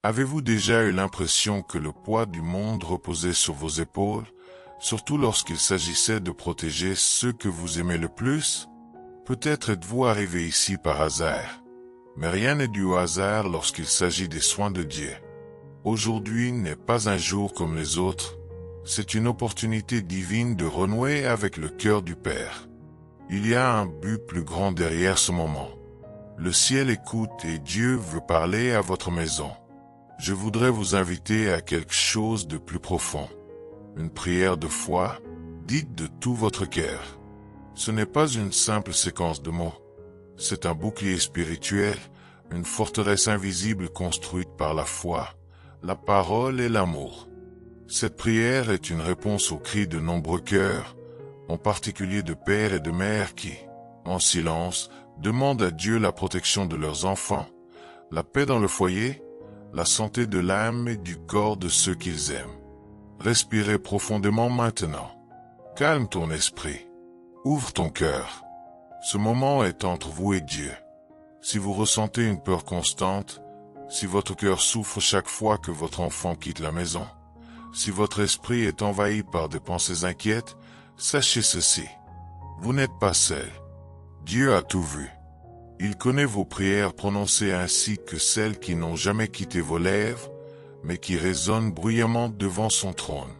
Avez-vous déjà eu l'impression que le poids du monde reposait sur vos épaules, surtout lorsqu'il s'agissait de protéger ceux que vous aimez le plus? Peut-être êtes-vous arrivé ici par hasard, mais rien n'est dû au hasard lorsqu'il s'agit des soins de Dieu. Aujourd'hui n'est pas un jour comme les autres, c'est une opportunité divine de renouer avec le cœur du Père. Il y a un but plus grand derrière ce moment. Le ciel écoute et Dieu veut parler à votre maison. Je voudrais vous inviter à quelque chose de plus profond. Une prière de foi, dite de tout votre cœur. Ce n'est pas une simple séquence de mots. C'est un bouclier spirituel, une forteresse invisible construite par la foi, la parole et l'amour. Cette prière est une réponse aux cris de nombreux cœurs, en particulier de pères et de mères qui, en silence, demandent à Dieu la protection de leurs enfants, la paix dans le foyer, la santé de l'âme et du corps de ceux qu'ils aiment. Respirez profondément maintenant. Calme ton esprit. Ouvre ton cœur. Ce moment est entre vous et Dieu. Si vous ressentez une peur constante, si votre cœur souffre chaque fois que votre enfant quitte la maison, si votre esprit est envahi par des pensées inquiètes, sachez ceci. Vous n'êtes pas seul. Dieu a tout vu. Il connaît vos prières prononcées ainsi que celles qui n'ont jamais quitté vos lèvres, mais qui résonnent bruyamment devant son trône.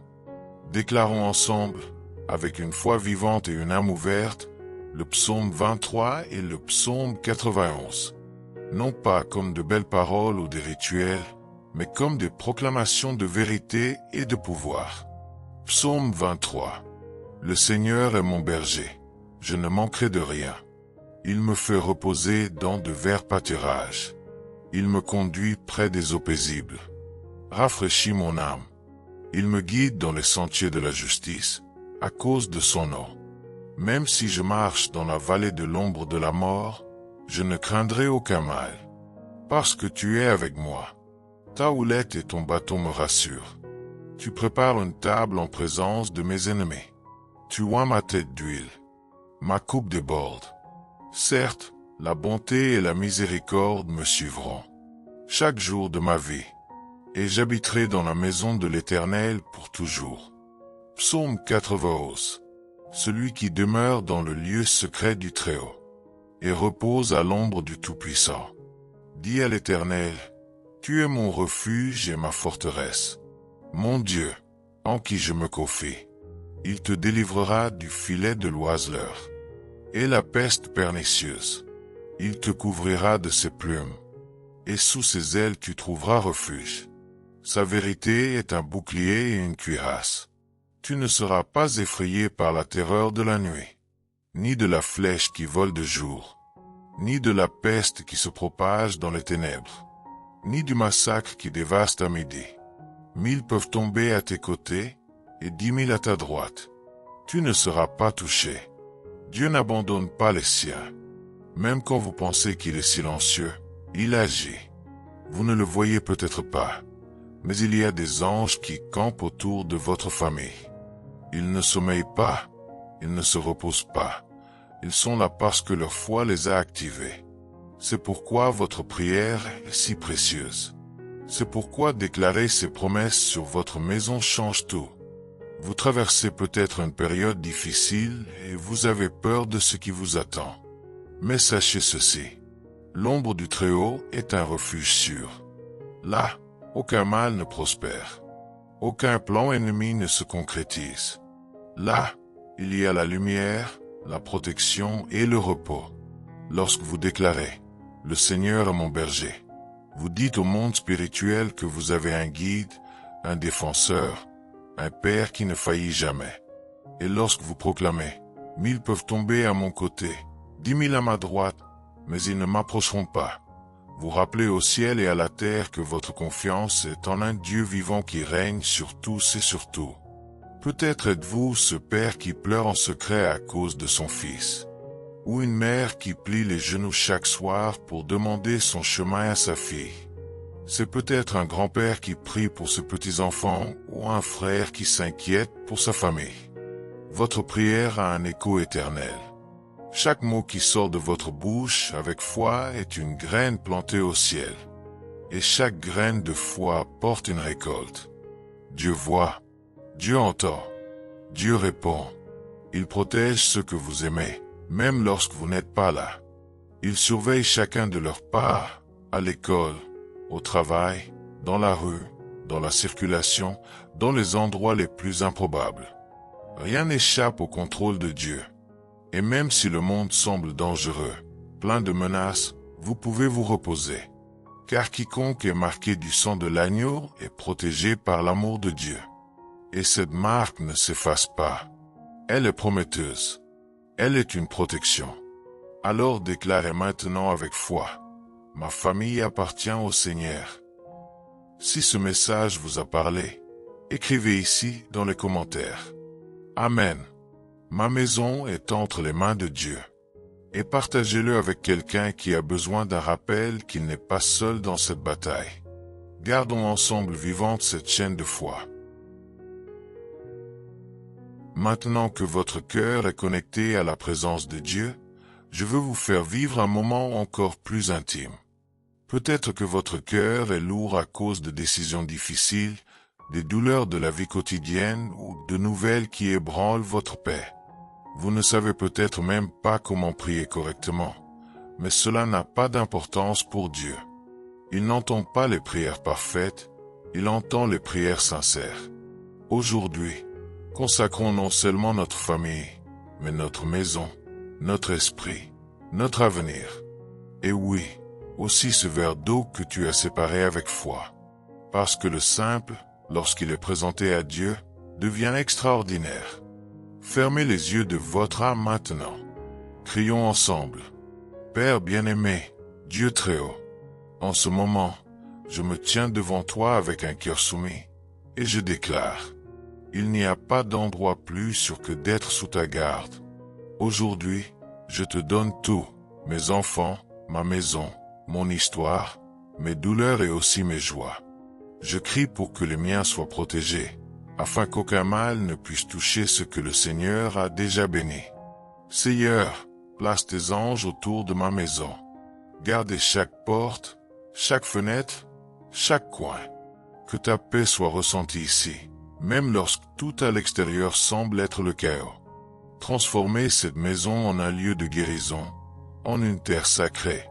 Déclarons ensemble, avec une foi vivante et une âme ouverte, le psaume 23 et le psaume 91. Non pas comme de belles paroles ou des rituels, mais comme des proclamations de vérité et de pouvoir. Psaume 23. Le Seigneur est mon berger, je ne manquerai de rien. Il me fait reposer dans de verts pâturages. Il me conduit près des eaux paisibles. Rafraîchit mon âme. Il me guide dans les sentiers de la justice, à cause de son nom. Même si je marche dans la vallée de l'ombre de la mort, je ne craindrai aucun mal. Parce que tu es avec moi. Ta houlette et ton bâton me rassurent. Tu prépares une table en présence de mes ennemis. Tu oins ma tête d'huile. Ma coupe déborde. Certes, la bonté et la miséricorde me suivront chaque jour de ma vie, et j'habiterai dans la maison de l'Éternel pour toujours. Psaume 91. Celui qui demeure dans le lieu secret du Très-Haut, et repose à l'ombre du Tout-Puissant. Dis à l'Éternel, tu es mon refuge et ma forteresse, mon Dieu, en qui je me confie. Il te délivrera du filet de l'oiseleur et la peste pernicieuse. Il te couvrira de ses plumes, et sous ses ailes tu trouveras refuge. Sa vérité est un bouclier et une cuirasse. Tu ne seras pas effrayé par la terreur de la nuit, ni de la flèche qui vole de jour, ni de la peste qui se propage dans les ténèbres, ni du massacre qui dévaste à midi. 1000 peuvent tomber à tes côtés, et 10 000 à ta droite. Tu ne seras pas touché. Dieu n'abandonne pas les siens. Même quand vous pensez qu'il est silencieux, il agit. Vous ne le voyez peut-être pas, mais il y a des anges qui campent autour de votre famille. Ils ne sommeillent pas, ils ne se reposent pas. Ils sont là parce que leur foi les a activés. C'est pourquoi votre prière est si précieuse. C'est pourquoi déclarer ces promesses sur votre maison change tout. Vous traversez peut-être une période difficile et vous avez peur de ce qui vous attend. Mais sachez ceci, l'ombre du Très-Haut est un refuge sûr. Là, aucun mal ne prospère. Aucun plan ennemi ne se concrétise. Là, il y a la lumière, la protection et le repos. Lorsque vous déclarez « Le Seigneur est mon berger », vous dites au monde spirituel que vous avez un guide, un défenseur, un Père qui ne faillit jamais. Et lorsque vous proclamez « 1000 peuvent tomber à mon côté, 10 000 à ma droite, mais ils ne m'approcheront pas », vous rappelez au ciel et à la terre que votre confiance est en un Dieu vivant qui règne sur tous et sur tout. Peut-être êtes-vous ce père qui pleure en secret à cause de son fils, ou une mère qui plie les genoux chaque soir pour demander son chemin à sa fille. C'est peut-être un grand-père qui prie pour ses petits-enfants ou un frère qui s'inquiète pour sa famille. Votre prière a un écho éternel. Chaque mot qui sort de votre bouche avec foi est une graine plantée au ciel. et chaque graine de foi porte une récolte. Dieu voit, Dieu entend, Dieu répond. Il protège ceux que vous aimez, même lorsque vous n'êtes pas là. Il surveille chacun de leurs pas, à l'école, au travail, dans la rue, dans la circulation, dans les endroits les plus improbables. Rien n'échappe au contrôle de Dieu. Et même si le monde semble dangereux, plein de menaces, vous pouvez vous reposer. Car quiconque est marqué du sang de l'agneau est protégé par l'amour de Dieu. Et cette marque ne s'efface pas. Elle est prometteuse. Elle est une protection. Alors déclarez maintenant avec foi: ma famille appartient au Seigneur. Si ce message vous a parlé, écrivez ici dans les commentaires. Amen. Ma maison est entre les mains de Dieu. Et partagez-le avec quelqu'un qui a besoin d'un rappel qu'il n'est pas seul dans cette bataille. Gardons ensemble vivante cette chaîne de foi. Maintenant que votre cœur est connecté à la présence de Dieu, je veux vous faire vivre un moment encore plus intime. Peut-être que votre cœur est lourd à cause de décisions difficiles, des douleurs de la vie quotidienne ou de nouvelles qui ébranlent votre paix. Vous ne savez peut-être même pas comment prier correctement, mais cela n'a pas d'importance pour Dieu. Il n'entend pas les prières parfaites, il entend les prières sincères. Aujourd'hui, consacrons non seulement notre famille, mais notre maison, notre esprit, notre avenir. Et oui, aussi ce verre d'eau que tu as séparé avec foi. Parce que le simple, lorsqu'il est présenté à Dieu, devient extraordinaire. Fermez les yeux de votre âme maintenant. Crions ensemble. Père bien-aimé, Dieu très haut, en ce moment, je me tiens devant toi avec un cœur soumis, et je déclare: il n'y a pas d'endroit plus sûr que d'être sous ta garde. Aujourd'hui, je te donne tout, mes enfants, ma maison, mon histoire, mes douleurs et aussi mes joies. Je crie pour que les miens soient protégés, afin qu'aucun mal ne puisse toucher ce que le Seigneur a déjà béni. Seigneur, place tes anges autour de ma maison. Gardez chaque porte, chaque fenêtre, chaque coin. Que ta paix soit ressentie ici, même lorsque tout à l'extérieur semble être le chaos. Transformez cette maison en un lieu de guérison, en une terre sacrée,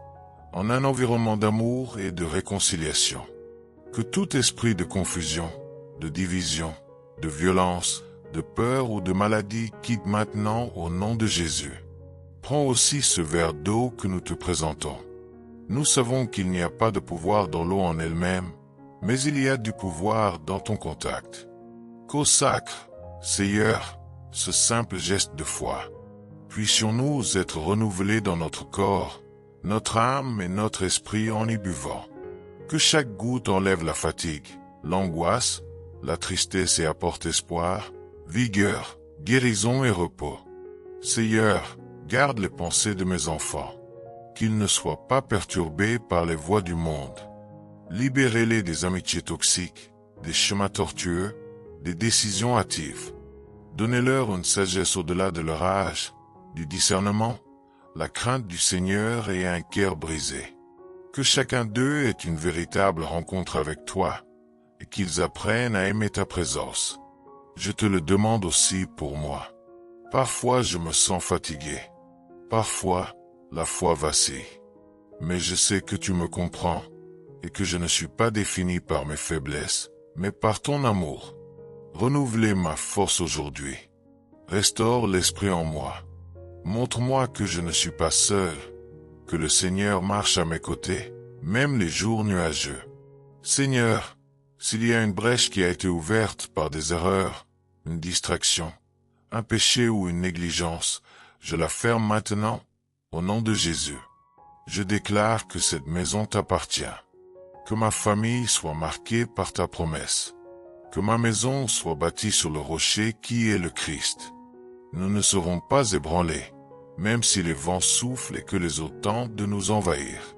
en un environnement d'amour et de réconciliation. Que tout esprit de confusion, de division, de violence, de peur ou de maladie quitte maintenant au nom de Jésus. Prends aussi ce verre d'eau que nous te présentons. Nous savons qu'il n'y a pas de pouvoir dans l'eau en elle-même, mais il y a du pouvoir dans ton contact. Consacre, Seigneur, ce simple geste de foi. Puissions-nous être renouvelés dans notre corps, notre âme et notre esprit en y buvant. Que chaque goutte enlève la fatigue, l'angoisse, la tristesse et apporte espoir, vigueur, guérison et repos. Seigneur, garde les pensées de mes enfants, qu'ils ne soient pas perturbés par les voies du monde. Libérez-les des amitiés toxiques, des chemins tortueux, des décisions hâtives. Donnez-leur une sagesse au-delà de leur âge, du discernement, la crainte du Seigneur et un cœur brisé. Que chacun d'eux ait une véritable rencontre avec toi, et qu'ils apprennent à aimer ta présence. Je te le demande aussi pour moi. Parfois je me sens fatigué. Parfois, la foi vacille. Mais je sais que tu me comprends, et que je ne suis pas défini par mes faiblesses, mais par ton amour. Renouvelez ma force aujourd'hui. Restaure l'esprit en moi. Montre-moi que je ne suis pas seul, que le Seigneur marche à mes côtés, même les jours nuageux. Seigneur, s'il y a une brèche qui a été ouverte par des erreurs, une distraction, un péché ou une négligence, je la ferme maintenant, au nom de Jésus. Je déclare que cette maison t'appartient, que ma famille soit marquée par ta promesse, que ma maison soit bâtie sur le rocher qui est le Christ. Nous ne serons pas ébranlés, même si les vents soufflent et que les eaux tentent de nous envahir,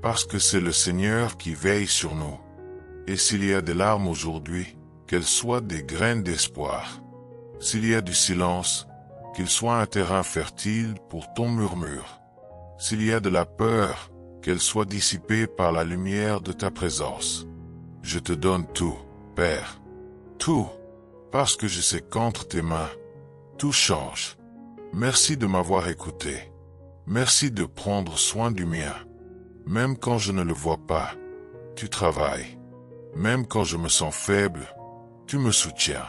parce que c'est le Seigneur qui veille sur nous. Et s'il y a des larmes aujourd'hui, qu'elles soient des graines d'espoir. S'il y a du silence, qu'il soit un terrain fertile pour ton murmure. S'il y a de la peur, qu'elle soit dissipée par la lumière de ta présence. Je te donne tout, Père. Tout, parce que je sais qu'entre tes mains, tout change. Merci de m'avoir écouté. Merci de prendre soin du mien. Même quand je ne le vois pas, tu travailles. Même quand je me sens faible, tu me soutiens.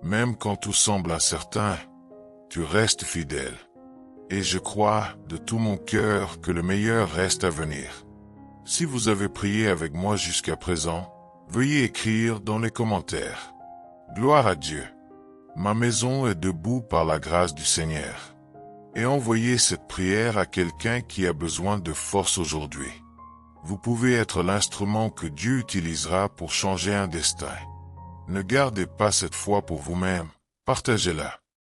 Même quand tout semble incertain, tu restes fidèle. Et je crois de tout mon cœur que le meilleur reste à venir. Si vous avez prié avec moi jusqu'à présent, veuillez écrire dans les commentaires. Gloire à Dieu. Ma maison est debout par la grâce du Seigneur. Et envoyez cette prière à quelqu'un qui a besoin de force aujourd'hui. Vous pouvez être l'instrument que Dieu utilisera pour changer un destin. Ne gardez pas cette foi pour vous-même, partagez-la.